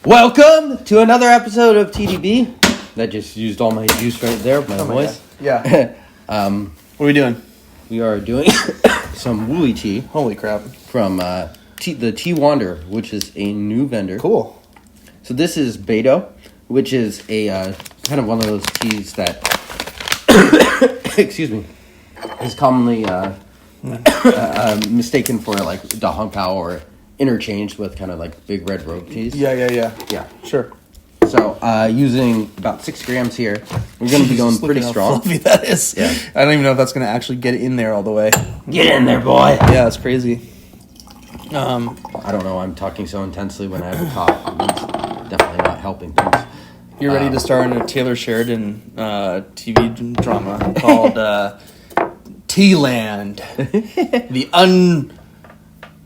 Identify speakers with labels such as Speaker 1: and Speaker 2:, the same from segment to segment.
Speaker 1: Welcome to another episode of TDB. That just used all my juice right there, my voice.
Speaker 2: Yeah. What are we doing?
Speaker 1: We are doing some Wuyi tea.
Speaker 2: Holy crap.
Speaker 1: From the Tea Wander, which is a new vendor.
Speaker 2: Cool.
Speaker 1: So this is Beidou, which is a kind of one of those teas that, excuse me, is commonly mistaken for like Da Hong Pao or interchanged with kind of like big red robe teas.
Speaker 2: Yeah. Sure.
Speaker 1: So using about 6 grams here, we're going to be going pretty strong.
Speaker 2: How fluffy that is.
Speaker 1: Yeah.
Speaker 2: I don't even know if that's going to actually get in there all the way.
Speaker 1: Get in there, boy.
Speaker 2: Yeah, it's crazy.
Speaker 1: I don't know. I'm talking so intensely when I have a cough. It's definitely not helping things.
Speaker 2: You're ready to star in a Taylor Sheridan TV drama called Tealand.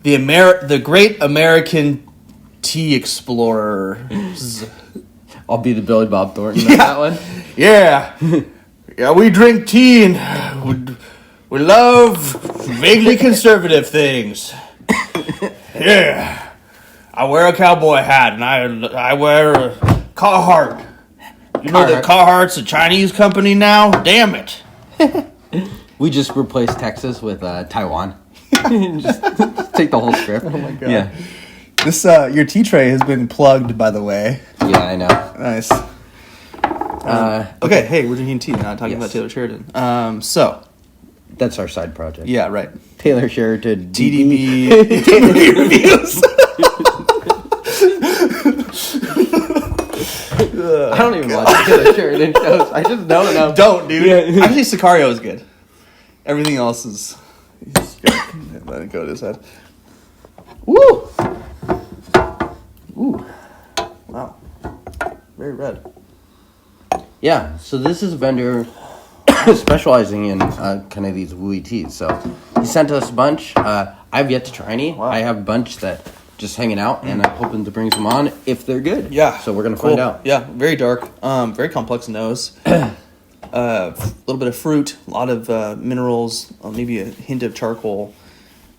Speaker 2: The Great American Tea Explorers.
Speaker 1: I'll be the Billy Bob Thornton on that one.
Speaker 2: Yeah. Yeah, we drink tea and we love vaguely conservative things. Yeah. I wear a cowboy hat and I wear a Carhartt. You know that Carhartt's a Chinese company now? Damn it.
Speaker 1: We just replaced Texas with Taiwan. just take the whole script.
Speaker 2: Oh my god.
Speaker 1: Yeah.
Speaker 2: This your tea tray has been plugged, by the way.
Speaker 1: Yeah, I know.
Speaker 2: Nice. Okay, hey, we're drinking tea, not talking about Taylor Sheridan. So
Speaker 1: that's our side project.
Speaker 2: Yeah, right.
Speaker 1: Taylor Sheridan
Speaker 2: TDB reviews.
Speaker 1: I don't even watch Taylor Sheridan shows. I just don't know.
Speaker 2: Don't, dude.
Speaker 1: Yeah.
Speaker 2: Actually, Sicario is good. Everything else is. Let it go to his head. Woo! Ooh. Wow. Very red.
Speaker 1: Yeah, so this is a vendor specializing in kind of these Wuyi teas. So he sent us a bunch. I've yet to try any.
Speaker 2: Wow.
Speaker 1: I have a bunch that just hanging out, and I'm hoping to bring some on if they're good.
Speaker 2: Yeah.
Speaker 1: So we're going to find out.
Speaker 2: Yeah, very dark. Very complex nose. A little bit of fruit, a lot of minerals, maybe a hint of charcoal.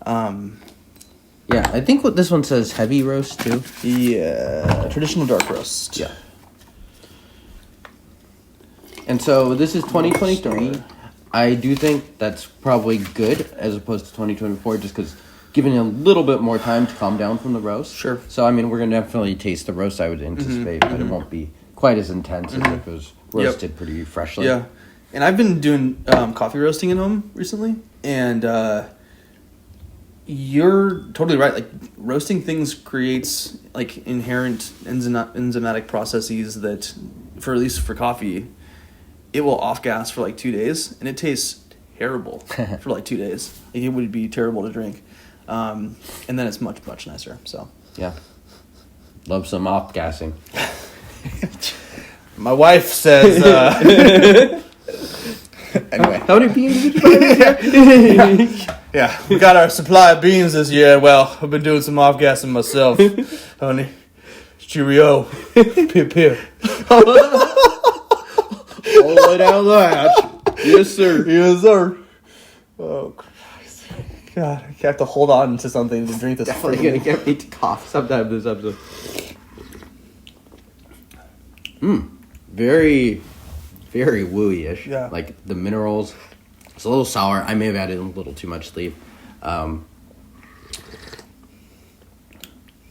Speaker 1: Yeah, I think what this one says heavy roast too.
Speaker 2: Yeah, traditional dark roast.
Speaker 1: Yeah. And so this is 2023. I do think that's probably good as opposed to 2024 just because giving it a little bit more time to calm down from the roast.
Speaker 2: Sure.
Speaker 1: So, I mean, we're going to definitely taste the roast, I would anticipate, but it won't be quite as intense as if it was roasted pretty freshly.
Speaker 2: Yeah. And I've been doing coffee roasting at home recently, and you're totally right. Like, roasting things creates, like, inherent enzymatic processes that, for at least for coffee, it will off-gas for, like, 2 days, and it tastes terrible for, like, 2 days. Like, it would be terrible to drink. And then it's much, much nicer, so.
Speaker 1: Yeah. Love some off-gassing.
Speaker 2: My wife says, anyway.
Speaker 1: How many beans did you buy?
Speaker 2: Yeah, we got our supply of beans this year. Well, I've been doing some off-gassing myself, honey. Cheerio. Pip, pip.
Speaker 1: All the way down the hatch. Yes, sir.
Speaker 2: Yes, sir. Oh, Christ. God, I have to hold on to something to drink this.
Speaker 1: Definitely going to get me to cough sometime this episode. Very, very Wuyi-ish.
Speaker 2: Yeah.
Speaker 1: Like the minerals. It's a little sour. I may have added a little too much leaf.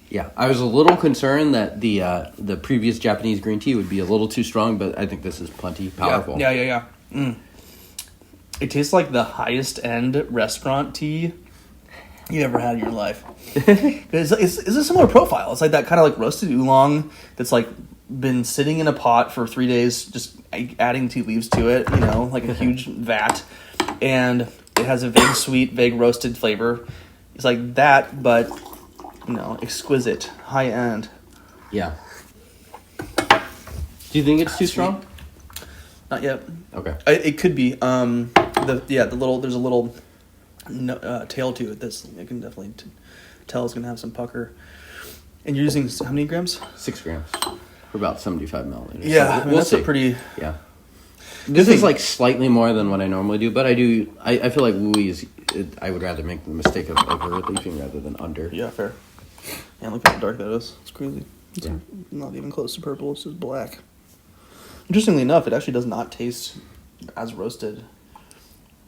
Speaker 1: Yeah, I was a little concerned that the previous Japanese green tea would be a little too strong, but I think this is plenty powerful.
Speaker 2: Yeah. It tastes like the highest end restaurant tea you ever had in your life. It's a similar profile. It's like that kind of like roasted oolong that's like been sitting in a pot for 3 days, just adding tea leaves to it, you know, like a huge vat. And it has a vague sweet, vague roasted flavor. It's like that, but, you know, exquisite, high end.
Speaker 1: Yeah. Do you think it's too strong?
Speaker 2: Not yet.
Speaker 1: Okay.
Speaker 2: It could be. There's a little tail to it that's I can definitely tell is gonna have some pucker. And you're using how many grams?
Speaker 1: 6 grams for about 75 milliliters.
Speaker 2: Yeah,
Speaker 1: so we'll
Speaker 2: that's
Speaker 1: see.
Speaker 2: a pretty.
Speaker 1: Yeah. This is like slightly more than what I normally do, but I feel like Wuyi is. I would rather make the mistake of over leafing rather than under.
Speaker 2: Yeah, fair. And look how dark that is. It's crazy. It's not even close to purple. It's just black. Interestingly enough, it actually does not taste as roasted.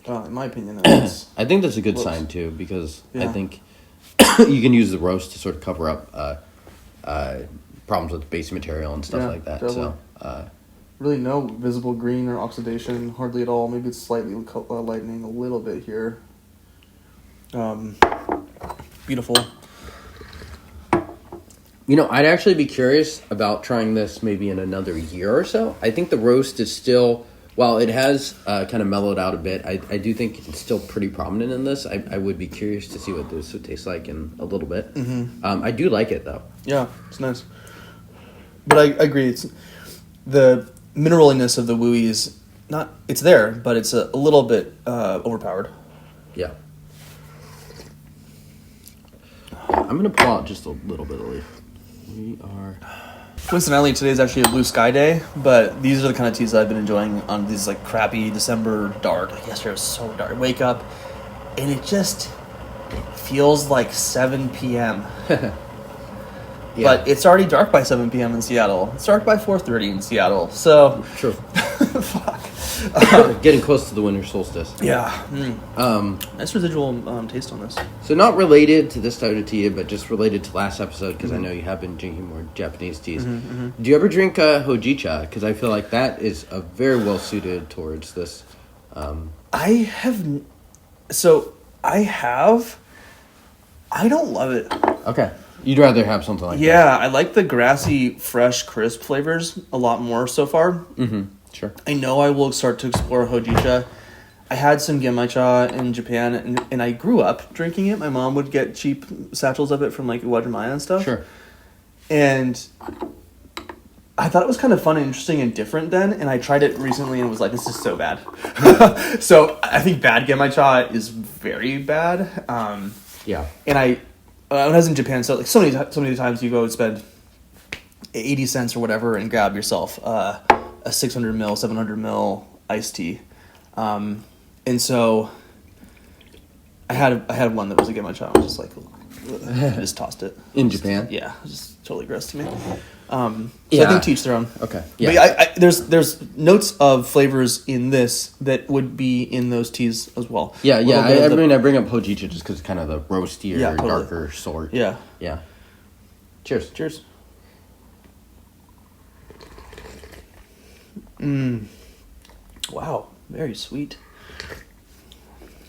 Speaker 2: In my opinion,
Speaker 1: I think that's a good sign too, because I think you can use the roast to sort of cover up problems with base material and stuff like that. Definitely. So
Speaker 2: really no visible green or oxidation, hardly at all. Maybe it's slightly lightening a little bit here. Beautiful.
Speaker 1: I'd actually be curious about trying this maybe in another year or so. I think the roast is still, while it has kind of mellowed out a bit, I do think it's still pretty prominent in this. I would be curious to see what this would taste like in a little bit. Mm-hmm. I do like it, though.
Speaker 2: Yeah, it's nice. But I agree. It's the mineraliness of the Wuyi is not, it's there, but it's a little bit overpowered.
Speaker 1: Yeah. I'm going to pull out just a little bit of leaf. We are...
Speaker 2: Coincidentally, today's actually a blue sky day, but these are the kind of teas that I've been enjoying on these like crappy December dark. Like yesterday was so dark. Wake up, and it just feels like 7 p.m. Yeah. But it's already dark by 7 p.m. in Seattle. It's dark by 4:30 in Seattle. So
Speaker 1: true.
Speaker 2: Fuck.
Speaker 1: Getting close to the winter solstice.
Speaker 2: Yeah. Nice residual taste on this.
Speaker 1: So not related to this type of tea, but just related to last episode, because I know you have been drinking more Japanese teas. Do you ever drink hojicha? Because I feel like that is very well suited towards this.
Speaker 2: I have. So I have. I don't love it.
Speaker 1: Okay. You'd rather have something like that.
Speaker 2: Yeah, I like the grassy, fresh, crisp flavors a lot more so far.
Speaker 1: Mm-hmm. Sure.
Speaker 2: I know I will start to explore hojicha. I had some genmaicha in Japan, and I grew up drinking it. My mom would get cheap satchels of it from like Uwajimaya and stuff.
Speaker 1: Sure.
Speaker 2: And I thought it was kind of fun and interesting and different then, and I tried it recently and was like, this is so bad. So I think bad genmaicha is very bad.
Speaker 1: Yeah.
Speaker 2: And when I was in Japan, so many times you go and spend 80 cents or whatever and grab yourself a 600 ml, 700 ml iced tea. And so I had one that was a genmaicha. I was just like, I just tossed it.
Speaker 1: In Japan?
Speaker 2: Yeah, it was just totally gross to me. So I think to each their own.
Speaker 1: Okay.
Speaker 2: Yeah. But there's notes of flavors in this that would be in those teas as well.
Speaker 1: Yeah. I mean, I bring up hojicha just because it's kind of the roastier, totally. Darker sort.
Speaker 2: Yeah.
Speaker 1: Yeah. Cheers. Cheers.
Speaker 2: Wow. Very sweet.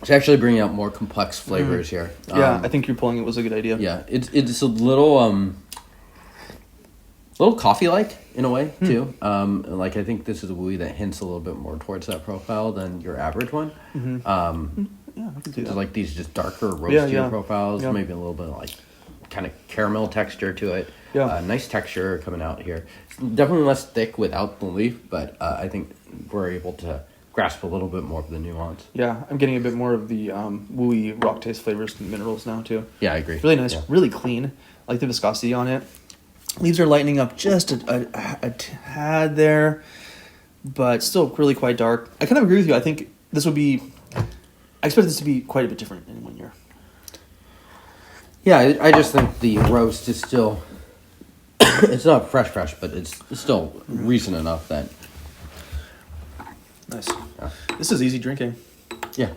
Speaker 1: It's actually bringing out more complex flavors here.
Speaker 2: Yeah, I think you're pulling it was a good idea.
Speaker 1: Yeah, it's a little coffee-like in a way too. Like I think this is a Wuyi that hints a little bit more towards that profile than your average one.
Speaker 2: Yeah, I can see that.
Speaker 1: Like these just darker, roastier profiles,
Speaker 2: Yeah.
Speaker 1: maybe a little bit of like kind of caramel texture to it.
Speaker 2: Yeah.
Speaker 1: Nice texture coming out here. It's definitely less thick without the leaf, but I think we're able to grasp a little bit more of the nuance.
Speaker 2: Yeah, I'm getting a bit more of the Wuyi rock taste flavors and minerals now too.
Speaker 1: Yeah, I agree.
Speaker 2: Really nice,
Speaker 1: Yeah.
Speaker 2: really clean. I like the viscosity on it. Leaves are lightening up just a tad there, but still really quite dark. I kind of agree with you. I think this would be... I expect this to be quite a bit different in 1 year.
Speaker 1: Yeah, I just think the roast is still... it's not fresh, but it's still recent enough that...
Speaker 2: Nice. Yeah. This is easy drinking.
Speaker 1: Yeah.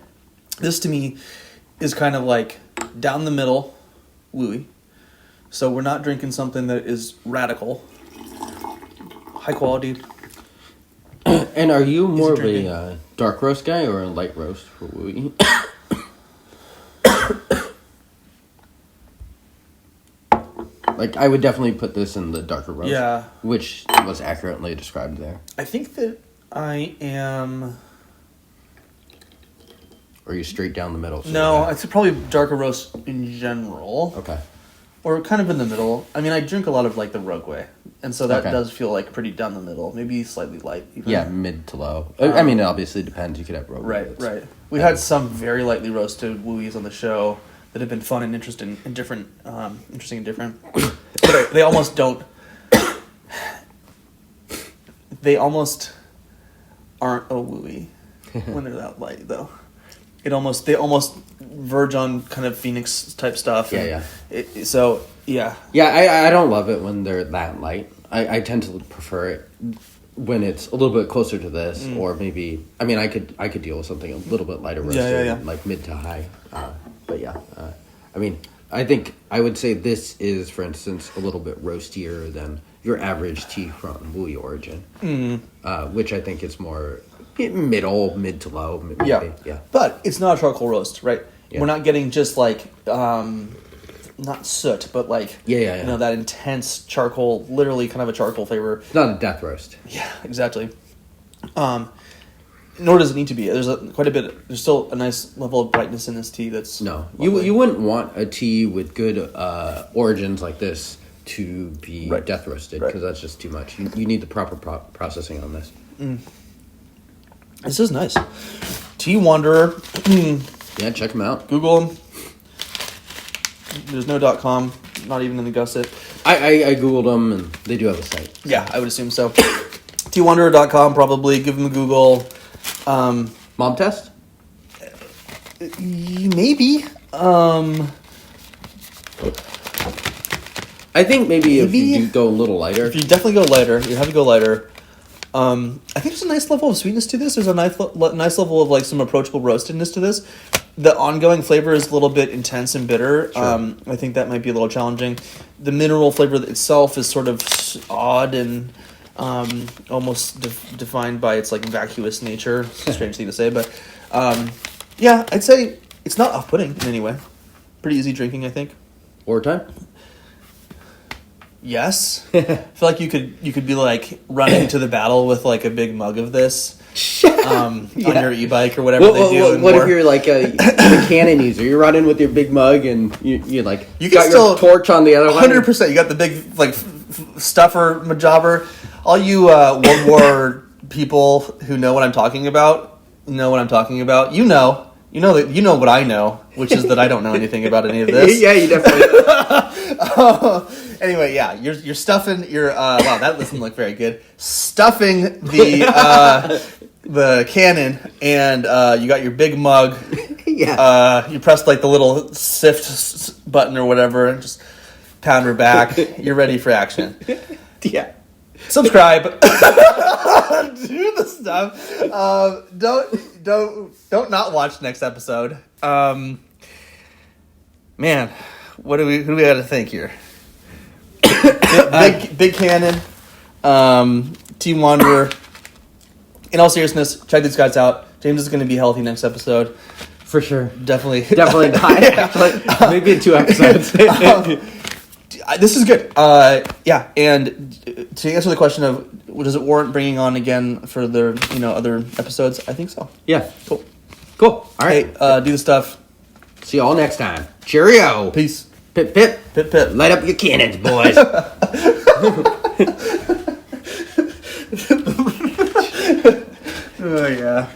Speaker 2: This to me is kind of like down the middle Wuyi. So we're not drinking something that is radical. High quality.
Speaker 1: And are you more of a dark roast guy or a light roast for Wuyi? Like, I would definitely put this in the darker roast.
Speaker 2: Yeah.
Speaker 1: Which was accurately described there.
Speaker 2: I think that I am...
Speaker 1: Or are you straight down the middle?
Speaker 2: No, I'd say probably darker roast in general.
Speaker 1: Okay.
Speaker 2: Or kind of in the middle. I mean, I drink a lot of, like, the Rogue Way. And so that does feel like pretty down the middle. Maybe slightly light. Even.
Speaker 1: Yeah, mid to low. I mean, it obviously depends. You could have Rogue Way.
Speaker 2: Right. We had some very lightly roasted Wuyis on the show that have been fun and interesting and different. But they almost don't... They almost aren't a Wuyi when they're that light, though. They almost verge on kind of Phoenix type stuff.
Speaker 1: Yeah.
Speaker 2: So Yeah.
Speaker 1: Yeah, I don't love it when they're that light. I tend to prefer it when it's a little bit closer to this, or maybe I could deal with something a little bit lighter roasted, like mid to high. But yeah, I think I would say this is, for instance, a little bit roastier than your average tea from Wuyi origin, which I think is more mid to low. Maybe. Yeah.
Speaker 2: But it's not a charcoal roast, right?
Speaker 1: Yeah.
Speaker 2: We're not getting just like not soot, but like you know, that intense charcoal, literally kind of a charcoal flavor.
Speaker 1: It's not a death roast.
Speaker 2: Yeah, exactly. Nor does it need to be. There's quite a bit. There's still a nice level of brightness in this tea. That's
Speaker 1: you wouldn't want a tea with good origins like this to be death roasted, because that's just too much. You need the proper processing on this.
Speaker 2: This is nice. Tea Wanderer.
Speaker 1: Yeah, check them out.
Speaker 2: Google them. There's no .com, not even in the gusset.
Speaker 1: I googled them, and they do have a site.
Speaker 2: Yeah, I would assume so. teawanderer.com, probably. Give them a Google.
Speaker 1: Mom test?
Speaker 2: Maybe.
Speaker 1: I think maybe if you do go a little lighter.
Speaker 2: If you definitely go lighter, you have to go lighter. I think there's a nice level of sweetness to this. There's a nice level of like some approachable roastedness to this. The ongoing flavor is a little bit intense and bitter. Sure. I think that might be a little challenging. The mineral flavor itself is sort of odd and almost defined by its like vacuous nature. It's a strange thing to say, but yeah, I'd say it's not off-putting in any way. Pretty easy drinking, I think.
Speaker 1: Wartime?
Speaker 2: Yes. I feel like you could be like running to the battle with like a big mug of this on your e-bike or whatever they do.
Speaker 1: What if you're like a cannon user? You're running with your big mug and you got
Speaker 2: still
Speaker 1: your torch on the other one.
Speaker 2: 100%. You got the big like stuffer majobber. All you World War people who know what I'm talking about know what I'm talking about. You know what I know, which is that I don't know anything about any of this.
Speaker 1: Yeah, you definitely do.
Speaker 2: Anyway, yeah, you're stuffing your wow, that doesn't look very good. Stuffing the cannon, and you got your big mug.
Speaker 1: Yeah.
Speaker 2: You pressed like the little sift button or whatever, and just pound her back. You're ready for action.
Speaker 1: Yeah.
Speaker 2: Subscribe. Do the stuff. Don't not watch next episode. Man, who do we got to think here? Big Cannon, Team Wanderer. In all seriousness, check these guys out. James is going to be healthy next episode.
Speaker 1: For sure.
Speaker 2: Definitely
Speaker 1: not. Actually, maybe in 2 episodes.
Speaker 2: This is good. Yeah, and to answer the question of does it warrant bringing on again for the other episodes, I think so.
Speaker 1: Yeah.
Speaker 2: Cool.
Speaker 1: All right.
Speaker 2: Hey, do the stuff.
Speaker 1: See you all next time. Cheerio.
Speaker 2: Peace.
Speaker 1: Pip, pip.
Speaker 2: Pip, pip.
Speaker 1: Light up your cannons, boys.
Speaker 2: Oh, yeah.